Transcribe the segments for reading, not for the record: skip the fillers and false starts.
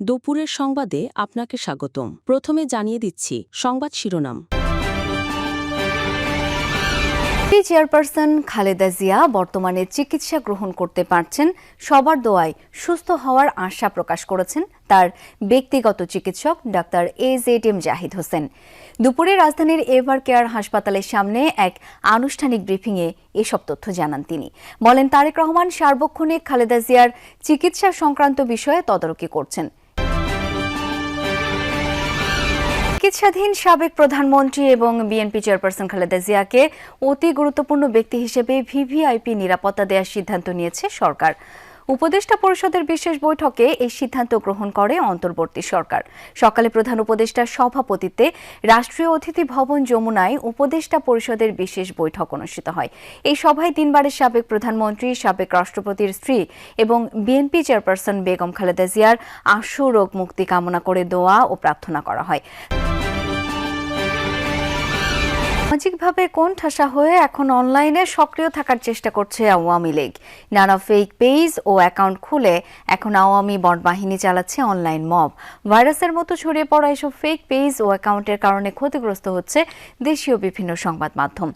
দুপুরের সংবাদে আপনাকে স্বাগতম। প্রথমে জানিয়ে দিচ্ছি সংবাদ শিরোনাম। চেয়ারপারসন খালেদা জিয়া বর্তমানে চিকিৎসা গ্রহণ করতে পারছেন, সবার দোয়ায় সুস্থ হওয়ার আশা প্রকাশ করেছেন তার ব্যক্তিগত চিকিৎসক ডাক্তার AZM জাহিদ হোসেন। দুপুরে রাজধানীর এভার কেয়ার হাসপাতালের সামনে এক আনুষ্ঠানিক ব্রিফিংয়ে এসব তথ্য জানান তিনি। বলেন, তারেক রহমান সার্বক্ষণিক খালেদা জিয়ার চিকিৎসা সংক্রান্ত বিষয়ে তদারকি করছেন। চিকিৎসাধীন সাবেক প্রধানমন্ত্রী এবং বিএনপি চেয়ারপারসন খালেদা জিয়াকে অতি গুরুত্বপূর্ণ ব্যক্তি হিসেবে ভিভিআইপি নিরাপত্তা দেওয়ার সিদ্ধান্ত নিয়েছে সরকার। উপদেষ্টা পরিষদের বিশেষ বৈঠকে এই সিদ্ধান্ত গ্রহণ করে অন্তর্বর্তী সরকার। সকালে প্রধান উপদেষ্টার সভাপতিত্বে রাষ্ট্রীয় অতিথি ভবন যমুনায় উপদেষ্টা পরিষদের বিশেষ বৈঠক অনুষ্ঠিত হয়। এই সভায় তিনবারের সাবেক প্রধানমন্ত্রী, সাবেক রাষ্ট্রপতির স্ত্রী এবং বিএনপি চেয়ারপারসন বেগম খালেদা জিয়ার আশু রোগ মুক্তি কামনা করে দোয়া ও প্রার্থনা করা হয়। সামাজিকভাবে কোণঠাসা হয়ে এখন অনলাইনে সক্রিয় থাকার চেষ্টা করছে আওয়ামী লীগ। নানা ফেক পেজ ও অ্যাকাউন্ট খুলে এখন আওয়ামী বটবাহিনী চালাচ্ছে অনলাইন মব। ভাইরাসের মতো ছড়িয়ে পড়া এসব ফেক পেজ ও অ্যাকাউন্টের কারণে ক্ষতিগ্রস্ত হচ্ছে দেশীয় বিভিন্ন সংবাদ মাধ্যম।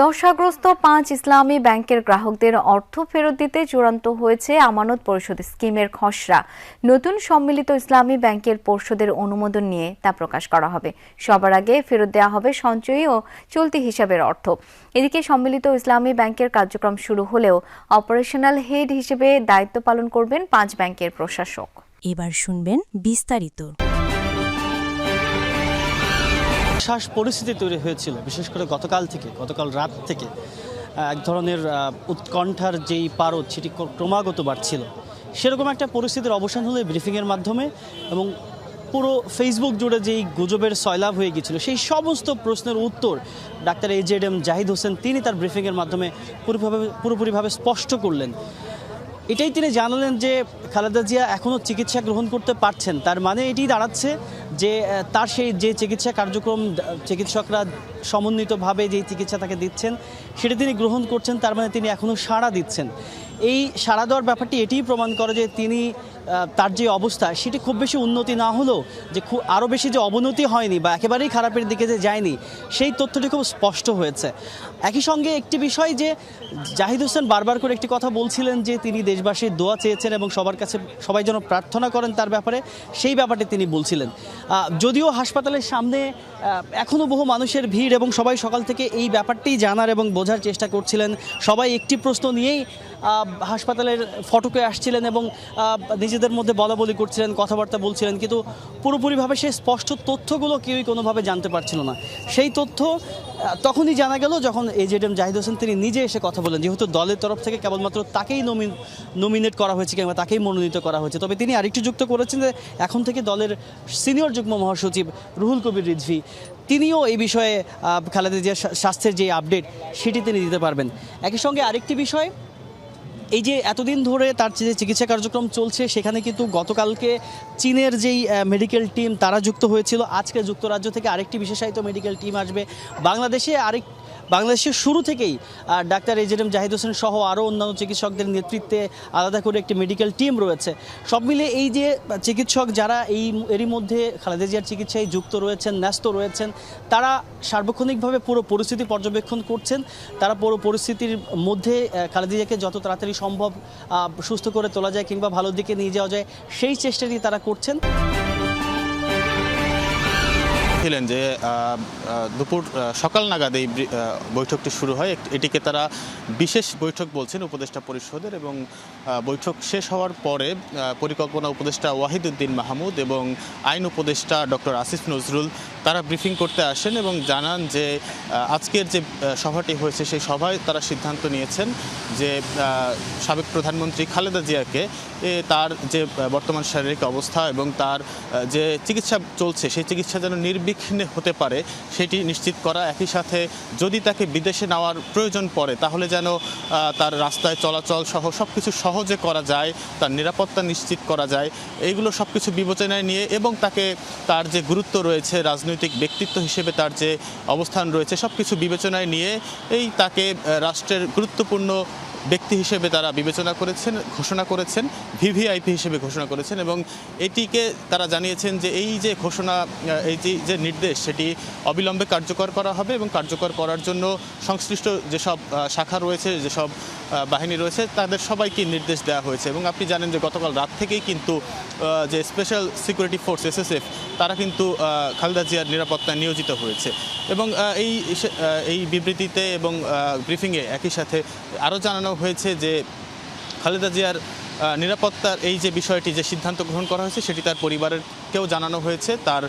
দশাগ্রস্ত 5 ইসলামী ব্যাংকের গ্রাহকদের অর্থ ফেরত দিতে চূড়ান্ত হয়েছে আমানত পরিশোধ স্কিমের খসড়া। নতুন সম্মিলিত ইসলামী ব্যাংকের পরিশোধের অনুমোদন নিয়ে তা প্রকাশ করা হবে। সবার আগে ফেরত দেওয়া হবে সঞ্চয়ী ও চলতি হিসাবের অর্থ। এদিকে সম্মিলিত ইসলামী ব্যাংকের কার্যক্রম শুরু হলেও অপারেশনাল হেড হিসেবে দায়িত্ব পালন করবেন 5 ব্যাংকের প্রশাসক। এবার শুনবেন বিস্তারিত। শ্বাস পরিস্থিতি তৈরি হয়েছিল, বিশেষ করে গতকাল রাত থেকে এক ধরনের উৎকণ্ঠার যেই পারদ সেটি ক্রমাগত বাড়ছিল। সেরকম একটা পরিস্থিতির অবসান হলো ব্রিফিংয়ের মাধ্যমে, এবং পুরো ফেসবুক জুড়ে যেই গুজবের সয়লাভ হয়ে গিয়েছিল সেই সমস্ত প্রশ্নের উত্তর ডাক্তার AZM জাহিদ হোসেন তিনি তার ব্রিফিংয়ের মাধ্যমে পুরোপুরিভাবে স্পষ্ট করলেন। এটাই তিনি জানালেন যে খালেদা জিয়া এখনও চিকিৎসা গ্রহণ করতে পারছেন। তার মানে এটি দাঁড়াচ্ছে যে তার সেই যে চিকিৎসা কার্যক্রম চিকিৎসকরা সমন্বিতভাবে যে চিকিৎসা তাকে দিচ্ছেন সেটা তিনি গ্রহণ করছেন, তার মানে তিনি এখনও সাড়া দিচ্ছেন। এই সাড়া দেওয়ার ব্যাপারটি এটিই প্রমাণ করে যে তিনি তার যে অবস্থা সেটি খুব বেশি উন্নতি না হলেও যে আরও বেশি যে অবনতি হয়নি বা একেবারেই খারাপের দিকে যে যায়নি সেই তথ্যটি খুব স্পষ্ট হয়েছে। একই সঙ্গে একটি বিষয় যে জাহিদ হোসেন বারবার করে একটি কথা বলছিলেন যে তিনি দেশবাসীর দোয়া চেয়েছেন এবং সবার কাছে সবাই যেন প্রার্থনা করেন তার ব্যাপারে, সেই ব্যাপারটি তিনি বলছিলেন। যদিও হাসপাতালের সামনে এখনও বহু মানুষের ভিড় এবং সবাই সকাল থেকে এই ব্যাপারটি জানার এবং বোঝার চেষ্টা করছিলেন, সবাই একটি প্রশ্ন নিয়েই হাসপাতালের ফটকে আসছিলেন এবং নিজেদের মধ্যে বলাবলি করছিলেন, কথাবার্তা বলছিলেন, কিন্তু পুরোপুরিভাবে সেই স্পষ্ট তথ্যগুলো কেউই কোনোভাবে জানতে পারছিল না। সেই তথ্য তখনই জানা গেল যখন AZM জাহিদ হোসেন তিনি নিজে এসে কথা বলেন, যেহেতু দলের তরফ থেকে কেবলমাত্র তাকেই নমিনেট করা হয়েছে কিংবা তাকেই মনোনীত করা হয়েছে। তবে তিনি আরেকটু যুক্ত করেছেন যে এখন থেকে দলের সিনিয়র যুগ্ম মহাসচিব রুহুল কবির রিজভী তিনিও এই বিষয়ে খালেদা জিয়ার স্বাস্থ্যের যে আপডেট সেটি তিনি দিতে পারবেন। একই সঙ্গে আরেকটি বিষয়, এই যে এতদিন ধরে তার যে চিকিৎসা কার্যক্রম চলছে সেখানে কিন্তু গতকালকে চীনের যেই মেডিকেল টিম তারা যুক্ত হয়েছিল। আজকে যুক্তরাজ্য থেকে আরেকটি বিশেষায়িত মেডিকেল টিম আসবে। বাংলাদেশের শুরু থেকেই ডাক্তার AZM জাহিদ হোসেন সহ আরও অন্যান্য চিকিৎসকদের নেতৃত্বে আলাদা করে একটি মেডিকেল টিম রয়েছে। সব মিলে এই যে চিকিৎসক যারা এরই মধ্যে খালেদা জিয়ার চিকিৎসায় যুক্ত রয়েছেন, ন্যস্ত রয়েছেন, তারা সার্বক্ষণিকভাবে পুরো পরিস্থিতি পর্যবেক্ষণ করছেন। তারা পুরো পরিস্থিতির মধ্যে খালেদা জিয়াকে যত তাড়াতাড়ি সম্ভব সুস্থ করে তোলা যায় কিংবা ভালোর দিকে নিয়ে যাওয়া যায় সেই চেষ্টাটি তারা করছেন। ছিলেন যে দুপুর সকাল নাগাদ এই বৈঠকটি শুরু হয়। এটিকে তারা বিশেষ বৈঠক বলছেন উপদেষ্টা পরিষদের, এবং বৈঠক শেষ হওয়ার পরে পরিকল্পনা উপদেষ্টা ওয়াহিদুদ্দিন মাহমুদ এবং আইন উপদেষ্টা ডক্টর আসিফ নজরুল তারা ব্রিফিং করতে আসেন এবং জানান যে আজকের যে সভাটি হয়েছে সেই সভায় তারা সিদ্ধান্ত নিয়েছেন যে সাবেক প্রধানমন্ত্রী খালেদা জিয়াকে তার যে বর্তমান শারীরিক অবস্থা এবং তার যে চিকিৎসা চলছে সেই চিকিৎসা যেন নির্বিঘ্নে নির্বিঘ্নে হতে পারে সেটি নিশ্চিত করা, একই সাথে যদি তাকে বিদেশে নেওয়ার প্রয়োজন পড়ে তাহলে যেন তার রাস্তায় চলাচল সহ সব কিছু সহজে করা যায়, তার নিরাপত্তা নিশ্চিত করা যায়, এইগুলো সব কিছু বিবেচনায় নিয়ে এবং তাকে তার যে গুরুত্ব রয়েছে রাজনৈতিক ব্যক্তিত্ব হিসেবে তার যে অবস্থান রয়েছে সব কিছু বিবেচনায় নিয়ে তাকে রাষ্ট্রের গুরুত্বপূর্ণ ব্যক্তি হিসেবে তারা বিবেচনা করেছেন, ঘোষণা করেছেন, ভিভিআইপি হিসেবে ঘোষণা করেছেন এবং এটিকে তারা জানিয়েছেন যে এই যে ঘোষণা, এই যে নির্দেশ সেটি অবিলম্বে কার্যকর করা হবে এবং কার্যকর করার জন্য সংশ্লিষ্ট যেসব শাখা রয়েছে, যেসব বাহিনী রয়েছে তাদের সবাইকে নির্দেশ দেওয়া হয়েছে। এবং আপনি জানেন যে গতকাল রাত থেকেই কিন্তু যে স্পেশাল সিকিউরিটি ফোর্স SSF তারা কিন্তু খালেদা জিয়ার নিরাপত্তায় নিয়োজিত হয়েছে এবং এই বিবৃতিতে এবং ব্রিফিংয়ে একই সাথে আরও জানানো হয়েছে যে খালেদা জিয়ার নিরাপত্তার এই যে বিষয়টি, যে সিদ্ধান্ত গ্রহণ করা হয়েছে সেটি তার পরিবারকেও জানানো হয়েছে, তার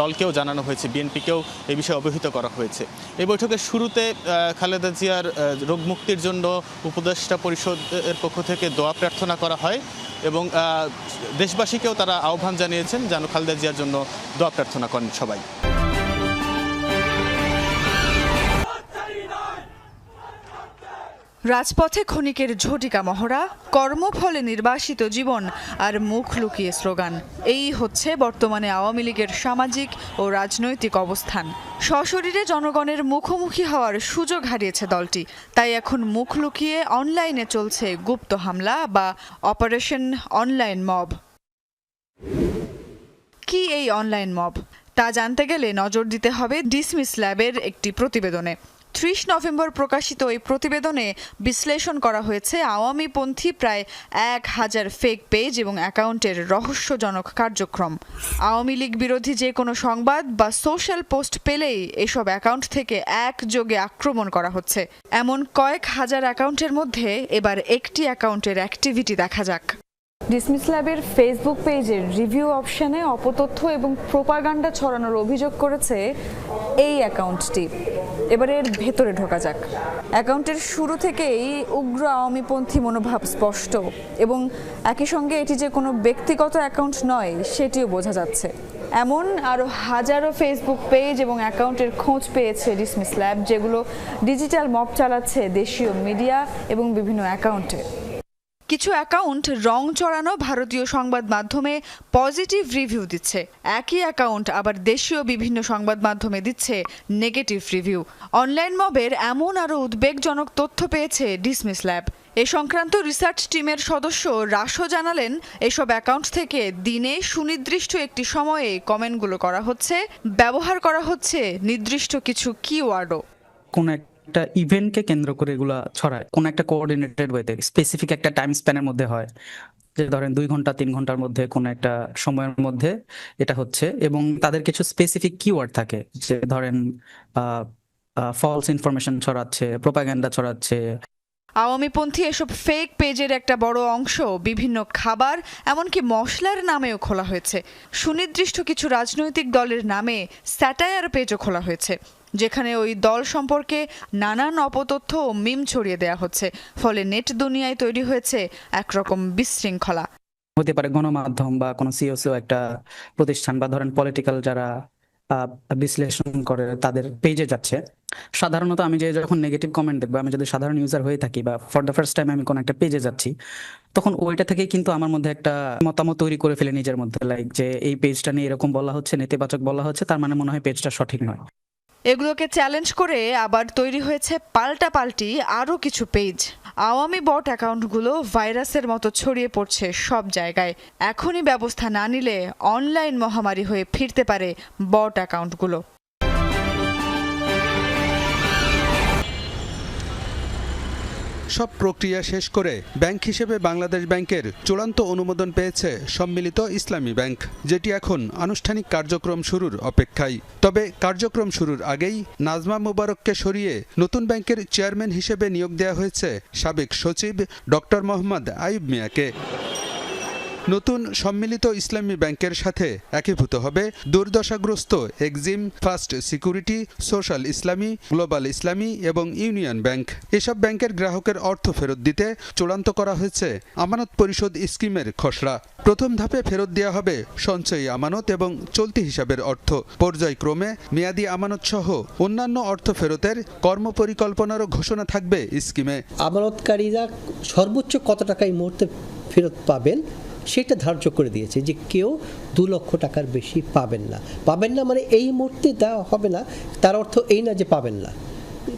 দলকেও জানানো হয়েছে, বিএনপিকেও এই বিষয়ে অবহিত করা হয়েছে। এই বৈঠকের শুরুতে খালেদা জিয়ার রোগ মুক্তির জন্য উপদেষ্টা পরিষদের পক্ষ থেকে দোয়া প্রার্থনা করা হয় এবং দেশবাসীকেও তারা আহ্বান জানিয়েছেন যেন খালেদা জিয়ার জন্য দোয়া প্রার্থনা করেন সবাই। রাজপথে ক্ষণিকের ঝটিকা মহড়া, কর্মফলে নির্বাসিত জীবন আর মুখ লুকিয়ে স্লোগান, এই হচ্ছে বর্তমানে আওয়ামী লীগের সামাজিক ও রাজনৈতিক অবস্থান। সশরীরে জনগণের মুখোমুখি হওয়ার সুযোগ হারিয়েছে দলটি, তাই এখন মুখ লুকিয়ে অনলাইনে চলছে গুপ্ত হামলা বা অপারেশন অনলাইন মব। কি এই অনলাইন মব তা জানতে গেলে নজর দিতে হবে ডিসমিস ল্যাবের একটি প্রতিবেদনে। 30 নভেম্বর প্রকাশিত এই প্রতিবেদনে বিশ্লেষণ করা হয়েছে আওয়ামীপন্থী প্রায় 1000 ফেক পেজ এবং অ্যাকাউন্টের রহস্যজনক কার্যক্রম। আওয়ামী লীগ বিরোধী যে কোনো সংবাদ বা সোশ্যাল পোস্ট পেলেই এসব অ্যাকাউন্ট থেকে একযোগে আক্রমণ করা হচ্ছে। এমন কয়েক হাজার অ্যাকাউন্টের মধ্যে এবার একটি অ্যাকাউন্টের অ্যাক্টিভিটি দেখা যাক। ডিসমিস ল্যাবের ফেসবুক পেজের রিভিউ অপশনে অপতথ্য এবং প্রোপাগান্ডা ছড়ানোর অভিযোগ করেছে এই অ্যাকাউন্টটি। এবারে এর ভেতরে ঢোকা যাক। অ্যাকাউন্টের শুরু থেকেই উগ্র আওয়ামীপন্থী মনোভাব স্পষ্ট এবং একই সঙ্গে এটি যে কোনো ব্যক্তিগত অ্যাকাউন্ট নয় সেটিও বোঝা যাচ্ছে। এমন আরও হাজারো ফেসবুক পেজ এবং অ্যাকাউন্টের খোঁজ পেয়েছে ডিসমিস ল্যাব, যেগুলো ডিজিটাল মব চালাচ্ছে দেশীয় মিডিয়া এবং বিভিন্ন অ্যাকাউন্টে। কিছু অ্যাকাউন্ট রং চড়ানো ভারতীয় সংবাদ মাধ্যমে পজিটিভ রিভিউ দিচ্ছে, একই অ্যাকাউন্ট আবার দেশীয় বিভিন্ন সংবাদ মাধ্যমে দিচ্ছে নেগেটিভ রিভিউ। অনলাইন মবের এমন আরও উদ্বেগজনক তথ্য পেয়েছে ডিসমিস ল্যাব। এ সংক্রান্ত রিসার্চ টিমের সদস্য রাশো জানালেন, এসব অ্যাকাউন্ট থেকে দিনে সুনির্দিষ্ট একটি সময়ে কমেন্টগুলো করা হচ্ছে, ব্যবহার করা হচ্ছে নির্দিষ্ট কিছু কিওয়ার্ডও। কোন একটা ইভেন্টকে কেন্দ্র করে এগুলা ছড়ায়, কোন একটা কোঅর্ডিনেটেড ওয়েতে স্পেসিফিক একটা টাইম স্প্যানের মধ্যে হয়, যে ধরেন 2 ঘন্টা 3 ঘন্টার মধ্যে কোন একটা সময়ের মধ্যে এটা হচ্ছে এবং তাদের কিছু স্পেসিফিক কিওয়ার্ড থাকে, যে ধরেন ফলস ইনফরমেশন ছড়াচ্ছে, প্রোপাগান্ডা ছড়াচ্ছে। আওয়ামীপন্থী এসব ফেক পেজের একটা বড় অংশ বিভিন্ন খাবার এমনকি মশলার নামেও খোলা হয়েছে। সুনির্দিষ্ট কিছু রাজনৈতিক দলের নামে স্যাটায়ার পেজও খোলা হয়েছে, যেখানে ওই দল সম্পর্কে নানান অপতথ্য ও মিম ছড়িয়ে দেওয়া হচ্ছে। ফলে নেট দুনিয়ায় তৈরি হয়েছে একরকম বিশৃঙ্খলা। হতে পারে গণমাধ্যম বা কোনো সিওসিও একটা প্রতিষ্ঠান বা ধরেন পলিটিক্যাল যারা বিশ্লেষণ করে তাদের পেজে যাচ্ছে। সাধারণত আমি যখন নেগেটিভ কমেন্ট দেখবো, আমি যদি সাধারণ ইউজার হয়ে থাকি বা ফর দ্য ফার্স্ট টাইম আমি কোনো একটা পেজে যাচ্ছি, তখন ওইটা থেকে কিন্তু আমার মধ্যে একটা মতামত তৈরি করে ফেলে নিজের মধ্যে, লাইক যে এই পেজটা নিয়ে এরকম বলা হচ্ছে, নেতিবাচক বলা হচ্ছে, তার মানে মনে হয় পেজটা সঠিক নয়। এগুলোকে চ্যালেঞ্জ করে আবার তৈরি হয়েছে পাল্টাপাল্টি আরও কিছু পেজ। আওয়ামী বট অ্যাকাউন্টগুলো ভাইরাসের মতো ছড়িয়ে পড়ছে সব জায়গায়। এখনই ব্যবস্থা না নিলে অনলাইন মহামারী হয়ে ফিরতে পারে বট অ্যাকাউন্টগুলো। সব প্রক্রিয়া শেষ করে ব্যাংক হিসেবে বাংলাদেশ ব্যাংকের চূড়ান্ত অনুমোদন পেয়েছে সম্মিলিত ইসলামী ব্যাংক, যেটি এখন আনুষ্ঠানিক কার্যক্রম শুরুর অপেক্ষায়। তবে কার্যক্রম শুরুর আগেই নাজমা মোবারককে সরিয়ে নতুন ব্যাংকের চেয়ারম্যান হিসেবে নিয়োগ দেওয়া হয়েছে সাবেক সচিব ডক্টর মোহাম্মদ আইয়ুব মিয়াকে। নতুন সম্মিলিত ইসলামী ব্যাংকের সাথে একীভূত হবে দুর্দশাগ্রস্ত এক্সিম, ফার্স্ট সিকিউরিটি, সোশ্যাল ইসলামী, গ্লোবাল ইসলামী এবং ইউনিয়ন ব্যাংক। এসব ব্যাংকের গ্রাহকের অর্থ ফেরত দিতে চূড়ান্ত করা হয়েছে আমানত পরিশোধ স্কিমের খসড়া। প্রথম ধাপে ফেরত দেওয়া হবে সঞ্চয়ী আমানত এবং চলতি হিসাবের অর্থ। পর্যায়ক্রমে মেয়াদি আমানত সহ অন্যান্য অর্থ ফেরতের কর্মপরিকল্পনারও ঘোষণা থাকবে স্কিমে। আমানতকারীরা সর্বোচ্চ কত টাকা এই মুহূর্তে ফেরত পাবেন সেটা ধার্য করে দিয়েছে যে কেউ 2 লক্ষ টাকার বেশি পাবেন না মানে এই মুহূর্তে দেওয়া হবে না, তার অর্থ এই না যে পাবেন না।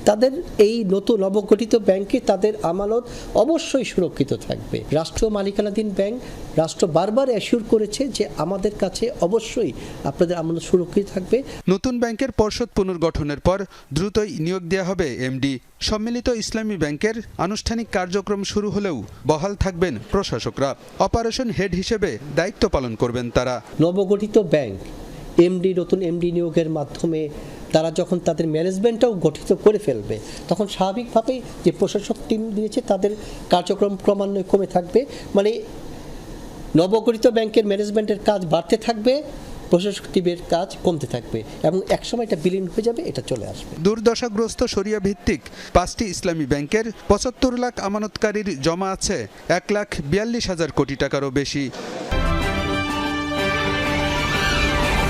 তাদের এই নতুন নবগঠিত ব্যাংকে তাদের আমানত অবশ্যই সুরক্ষিত থাকবে। রাষ্ট্র মালিকানাধীন ব্যাংক, রাষ্ট্র বারবার অ্যাসিওর করেছে যে আমাদের কাছে অবশ্যই আপনাদের আমানত সুরক্ষিত থাকবে। নতুন ব্যাংকের পর্ষদ পুনর্গঠনের পর দ্রুতই নিয়োগ দেওয়া হবে এমডি। সম্মিলিত ইসলামী ব্যাংকের আনুষ্ঠানিক কার্যক্রম শুরু হলেও বহাল থাকবেন প্রশাসকরা। অপারেশন হেড হিসেবে দায়িত্ব পালন করবেন তারা। নবগঠিত ব্যাংক নতুন এমডি নিয়োগের মাধ্যমে তারা যখন তাদের ম্যানেজমেন্টটাও গঠিত করে ফেলবে, তখন স্বাভাবিকভাবেই যে প্রশাসক টিম দিয়েছে তাদের কার্যক্রম ক্রমান্বয়ে কমে থাকবে। মানে নবগঠিত ব্যাংকের ম্যানেজমেন্টের কাজ বাড়তে থাকবে, প্রশাসক টিমের কাজ কমতে থাকবে এবং একসময় এটা বিলীন হয়ে যাবে, এটা চলে আসবে। দুর্দশাগ্রস্ত শরিয়া ভিত্তিক 5টি ইসলামী ব্যাংকের 75 লাখ আমানতকারীর জমা আছে 1,42,000 কোটি টাকারও বেশি।